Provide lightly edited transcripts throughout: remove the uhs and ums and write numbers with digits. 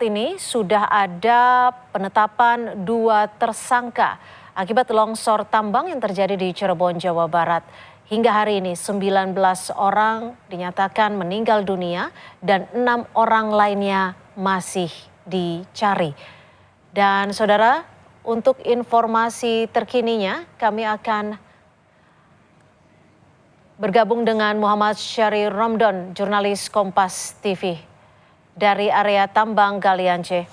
ini sudah ada penetapan 2 tersangka akibat longsor tambang yang terjadi di Cirebon, Jawa Barat. Hingga hari ini 19 orang dinyatakan meninggal dunia dan 6 orang lainnya masih dicari. Dan saudara, untuk informasi terkininya kami akan bergabung dengan Muhammad Syahri Romdon, jurnalis Kompas TV dari area tambang Galian C.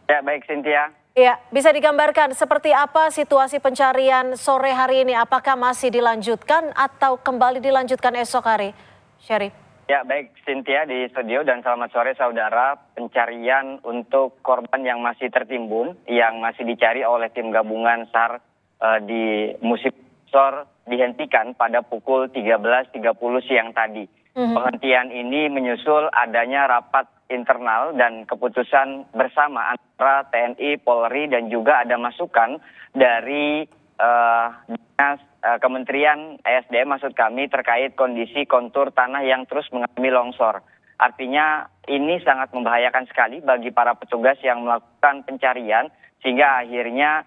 Ya, baik Cynthia. Ya, bisa digambarkan seperti apa situasi pencarian sore hari ini? Apakah masih dilanjutkan atau kembali dilanjutkan esok hari? Syarif. Ya, baik Cynthia di studio dan selamat sore saudara. Pencarian untuk korban yang masih tertimbun, yang masih dicari oleh tim gabungan SAR di musim longsor dihentikan pada pukul 13.30 siang tadi. Penghentian ini menyusul adanya rapat internal dan keputusan bersama antara TNI, Polri dan juga ada masukan dari Dinas Kementerian ESDM maksud kami terkait kondisi kontur tanah yang terus mengalami longsor. Artinya ini sangat membahayakan sekali bagi para petugas yang melakukan pencarian sehingga akhirnya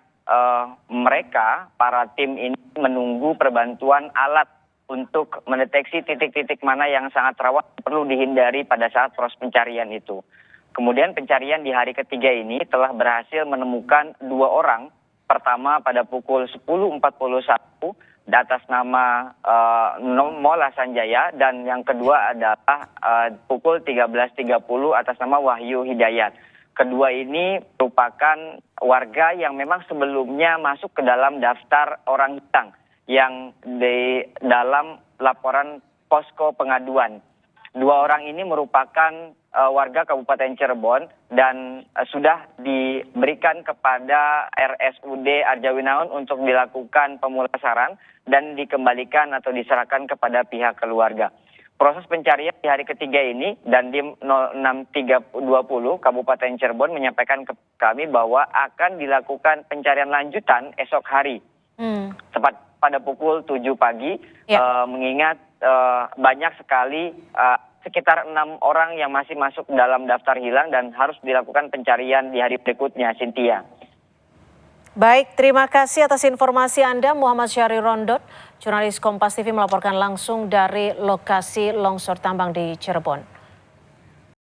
mereka, para tim ini menunggu perbantuan alat untuk mendeteksi titik-titik mana yang sangat rawan perlu dihindari pada saat proses pencarian itu. Kemudian pencarian di hari ketiga ini telah berhasil menemukan 2 orang. Pertama pada pukul 10.41 atas nama Mola Sanjaya dan yang kedua adalah pukul 13.30 atas nama Wahyu Hidayat. Kedua ini merupakan warga yang memang sebelumnya masuk ke dalam daftar orang hilang yang di dalam laporan posko pengaduan. 2 orang ini merupakan warga Kabupaten Cirebon dan sudah diberikan kepada RSUD Arjawinaun untuk dilakukan pemulasaran dan dikembalikan atau diserahkan kepada pihak keluarga. Proses pencarian di hari ketiga ini dan di 06320 Kabupaten Cirebon menyampaikan ke kami bahwa akan dilakukan pencarian lanjutan esok hari. Tepat pada pukul 7 pagi, mengingat banyak sekali sekitar 6 orang yang masih masuk dalam daftar hilang dan harus dilakukan pencarian di hari berikutnya, Cynthia. Baik, terima kasih atas informasi Anda, Muhammad Syahri Romdon, jurnalis Kompas TV melaporkan langsung dari lokasi longsor tambang di Cirebon.